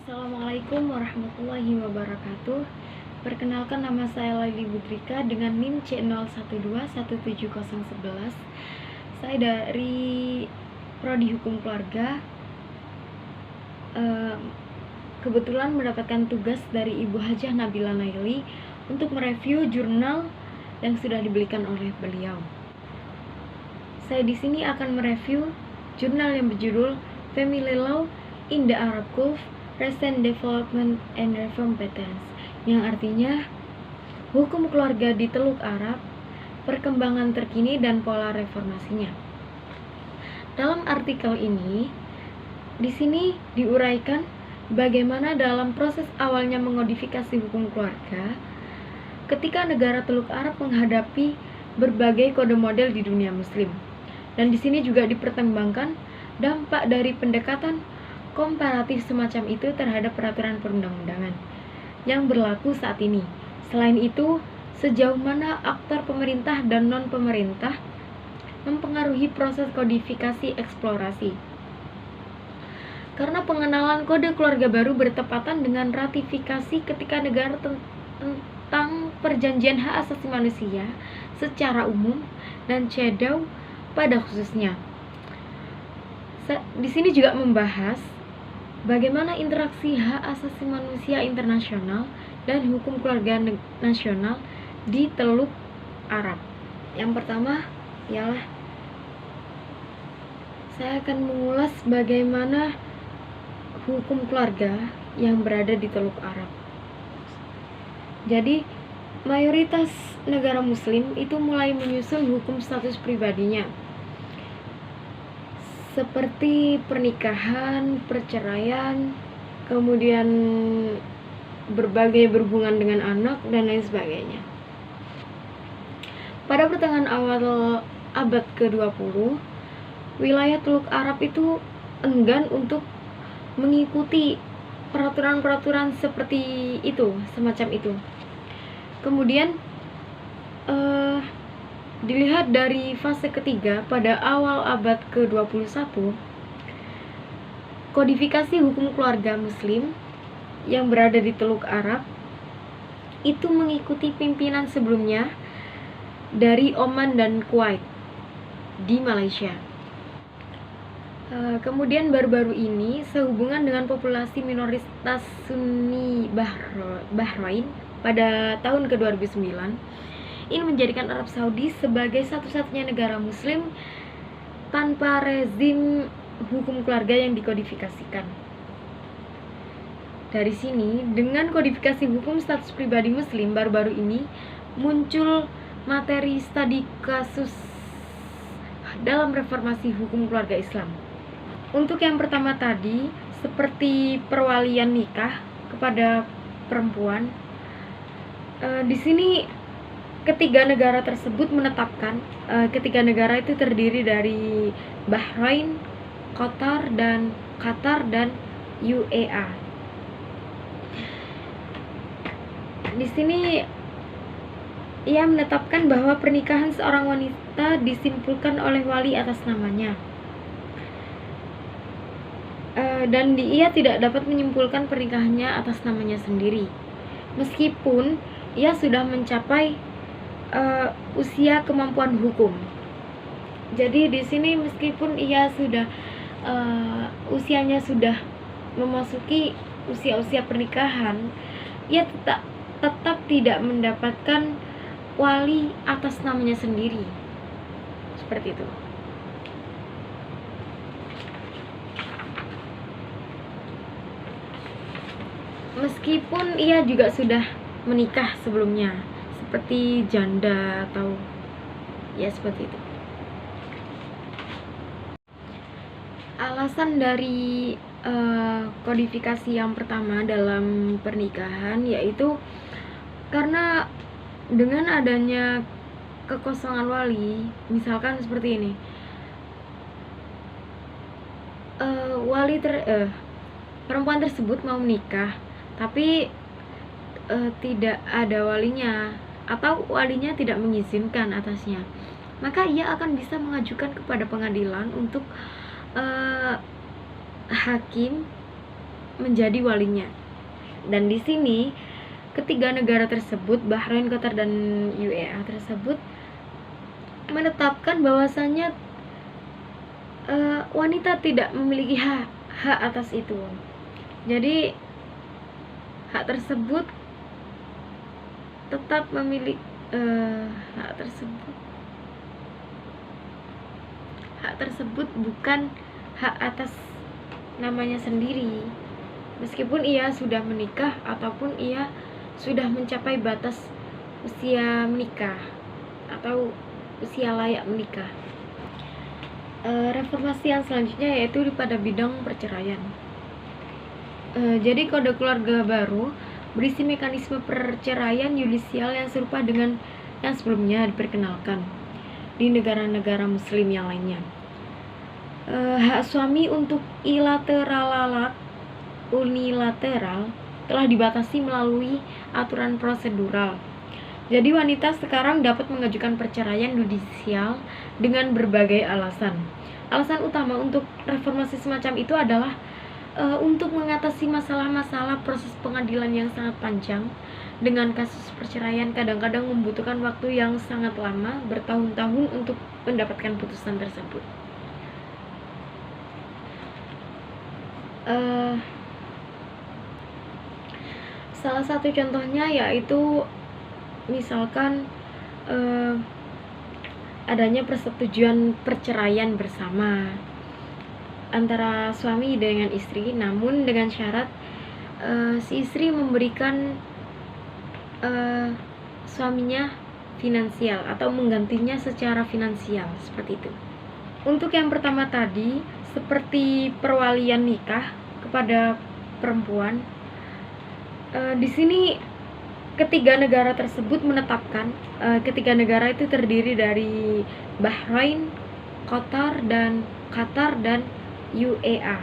Assalamualaikum warahmatullahi wabarakatuh. Perkenalkan, nama saya Laili Budrika dengan NIM C01217011. Saya dari Prodi Hukum Keluarga. Kebetulan mendapatkan tugas dari Ibu Hajah Nabila Naili untuk mereview jurnal yang sudah dibelikan oleh beliau. Saya di sini akan mereview jurnal yang berjudul Family Law in the Arab Gulf, Recent Development and Reform Patterns, yang artinya hukum keluarga di Teluk Arab, perkembangan terkini dan pola reformasinya. Dalam artikel ini, di sini diuraikan bagaimana dalam proses awalnya mengodifikasi hukum keluarga ketika negara Teluk Arab menghadapi berbagai kode model di dunia Muslim. Dan di sini juga dipertimbangkan dampak dari pendekatan komparatif semacam itu terhadap peraturan perundang-undangan yang berlaku saat ini. Selain itu, sejauh mana aktor pemerintah dan non-pemerintah mempengaruhi proses kodifikasi eksplorasi. Karena pengenalan kode keluarga baru bertepatan dengan ratifikasi ketika negara tentang perjanjian hak asasi manusia secara umum dan CEDAW pada khususnya. Di sini juga membahas bagaimana interaksi hak asasi manusia internasional dan hukum keluarga nasional di Teluk Arab. Yang pertama ialah saya akan mengulas bagaimana hukum keluarga yang berada di Teluk Arab. Jadi, mayoritas negara Muslim itu mulai menyusun hukum status pribadinya, seperti pernikahan, perceraian, kemudian berbagai berhubungan dengan anak, dan lain sebagainya. Pada pertengahan awal abad ke-20, wilayah Teluk Arab itu enggan untuk mengikuti peraturan-peraturan seperti itu, semacam itu. Kemudian dilihat dari fase ketiga pada awal abad ke-21, kodifikasi hukum keluarga Muslim yang berada di Teluk Arab itu mengikuti pimpinan sebelumnya dari Oman dan Kuwait di Malaysia. Kemudian baru-baru ini, sehubungan dengan populasi minoritas Sunni Bahrain pada tahun ke-2009, ini menjadikan Arab Saudi sebagai satu-satunya negara Muslim tanpa rezim hukum keluarga yang dikodifikasikan. Dari sini, dengan kodifikasi hukum status pribadi Muslim baru-baru ini, muncul materi studi kasus dalam reformasi hukum keluarga Islam. Untuk yang pertama tadi, seperti perwalian nikah kepada perempuan, di sini ketiga negara tersebut menetapkan, ketiga negara itu terdiri dari Bahrain, Qatar dan UEA. Di sini ia menetapkan bahwa pernikahan seorang wanita disimpulkan oleh wali atas namanya, dan ia tidak dapat menyimpulkan pernikahannya atas namanya sendiri, meskipun ia sudah mencapai usia kemampuan hukum. Jadi di sini meskipun ia sudah usianya sudah memasuki usia pernikahan, ia tetap tidak mendapatkan wali atas namanya sendiri. Seperti itu. Meskipun ia juga sudah menikah sebelumnya, seperti janda atau ya seperti itu. Alasan dari kodifikasi yang pertama dalam pernikahan yaitu karena dengan adanya kekosongan wali, misalkan seperti ini, perempuan tersebut mau menikah tapi tidak ada walinya atau walinya tidak mengizinkan atasnya, maka ia akan bisa mengajukan kepada pengadilan untuk hakim menjadi walinya. Dan di sini ketiga negara tersebut, Bahrain, Qatar, dan UAE tersebut menetapkan bahwasannya wanita tidak memiliki hak atas itu. Jadi hak tersebut tetap memiliki hak tersebut bukan hak atas namanya sendiri, meskipun ia sudah menikah ataupun ia sudah mencapai batas usia menikah atau usia layak menikah. Reformasi yang selanjutnya yaitu pada bidang perceraian. Jadi kode keluarga baru berisi mekanisme perceraian yudisial yang serupa dengan yang sebelumnya diperkenalkan di negara-negara muslim yang lainnya. Hak suami untuk unilateral telah dibatasi melalui aturan prosedural. Jadi wanita sekarang dapat mengajukan perceraian yudisial dengan berbagai alasan. Alasan utama untuk reformasi semacam itu adalah untuk mengatasi masalah-masalah proses pengadilan yang sangat panjang. Dengan kasus perceraian kadang-kadang membutuhkan waktu yang sangat lama, bertahun-tahun untuk mendapatkan putusan tersebut. Salah satu contohnya yaitu misalkan adanya persetujuan perceraian bersama antara suami dengan istri, namun dengan syarat si istri memberikan suaminya finansial atau menggantinya secara finansial, seperti itu. Untuk yang pertama tadi, seperti perwalian nikah kepada perempuan, di sini ketiga negara tersebut menetapkan, ketiga negara itu terdiri dari Bahrain, Qatar, dan UAE.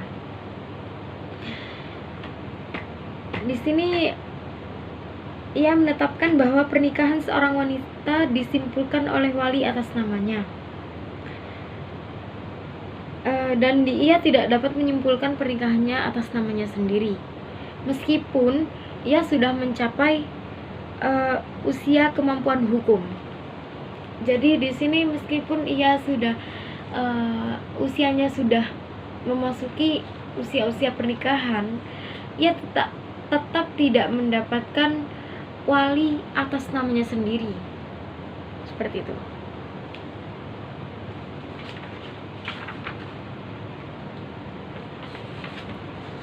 Di sini ia menetapkan bahwa pernikahan seorang wanita disimpulkan oleh wali atas namanya, dan ia tidak dapat menyimpulkan pernikahannya atas namanya sendiri, meskipun ia sudah mencapai usia kemampuan hukum. Jadi di sini meskipun ia sudah usianya sudah memasuki usia pernikahan, ia tetap tidak mendapatkan wali atas namanya sendiri, seperti itu.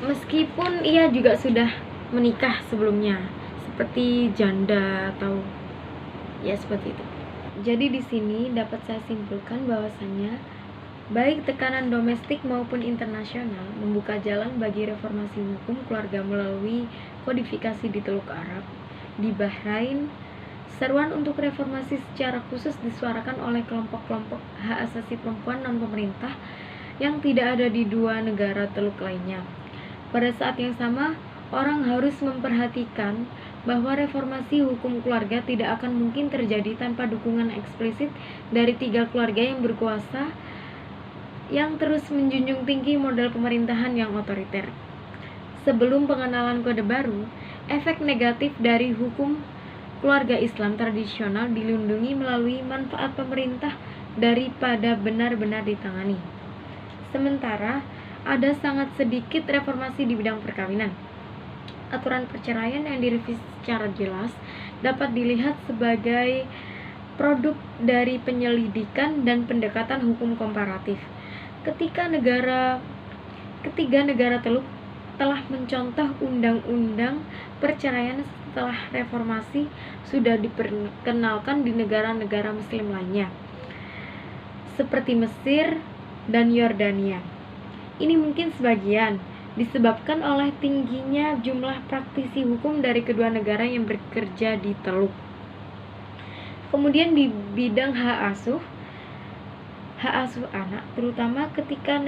Meskipun ia juga sudah menikah sebelumnya, seperti janda atau ya seperti itu. Jadi di sini dapat saya simpulkan bahwasannya baik tekanan domestik maupun internasional membuka jalan bagi reformasi hukum keluarga melalui kodifikasi di Teluk Arab. Di Bahrain, seruan untuk reformasi secara khusus disuarakan oleh kelompok-kelompok hak asasi perempuan non-pemerintah yang tidak ada di dua negara Teluk lainnya. Pada saat yang sama, orang harus memperhatikan bahwa reformasi hukum keluarga tidak akan mungkin terjadi tanpa dukungan eksplisit dari tiga keluarga yang berkuasa yang terus menjunjung tinggi model pemerintahan yang otoriter. Sebelum pengenalan kode baru, efek negatif dari hukum keluarga Islam tradisional dilindungi melalui manfaat pemerintah daripada benar-benar ditangani. Sementara, ada sangat sedikit reformasi di bidang perkawinan. Aturan perceraian yang direvisi secara jelas dapat dilihat sebagai produk dari penyelidikan dan pendekatan hukum komparatif. Ketiga negara Teluk telah mencontoh undang-undang perceraian setelah reformasi sudah diperkenalkan di negara-negara muslim lainnya, seperti Mesir dan Yordania. Ini mungkin sebagian disebabkan oleh tingginya jumlah praktisi hukum dari kedua negara yang bekerja di Teluk. Kemudian di bidang hak asuh anak, terutama ketika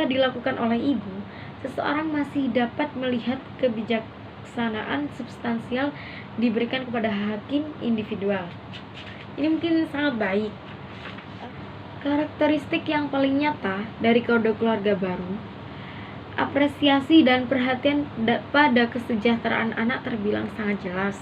dilakukan oleh ibu, seseorang masih dapat melihat kebijaksanaan substansial diberikan kepada hakim individual. Ini mungkin sangat baik. Karakteristik yang paling nyata dari kode keluarga baru apresiasi dan perhatian pada kesejahteraan anak terbilang sangat jelas.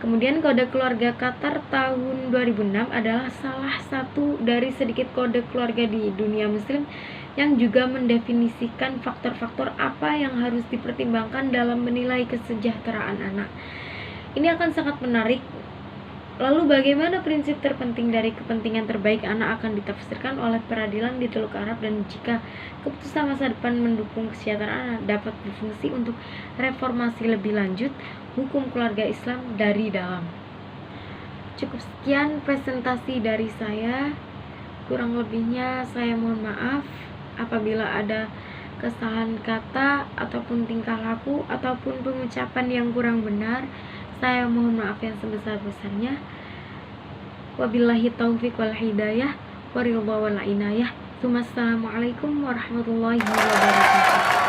Kemudian kode keluarga Qatar tahun 2006 adalah salah satu dari sedikit kode keluarga di dunia muslim yang juga mendefinisikan faktor-faktor apa yang harus dipertimbangkan dalam menilai kesejahteraan anak. Ini akan sangat menarik. Lalu bagaimana prinsip terpenting dari kepentingan terbaik anak akan ditafsirkan oleh peradilan di Teluk Arab, dan jika keputusan masa depan mendukung kesejahteraan anak dapat berfungsi untuk reformasi lebih lanjut hukum keluarga Islam dari dalam. Cukup sekian presentasi dari saya. Kurang lebihnya saya mohon maaf apabila ada kesalahan kata ataupun tingkah laku ataupun pengucapan yang kurang benar. Saya mohon maaf yang sebesar-besarnya. Wabillahi taufiq wal hidayah, waridha wal inayah. Assalamualaikum warahmatullahi wabarakatuh.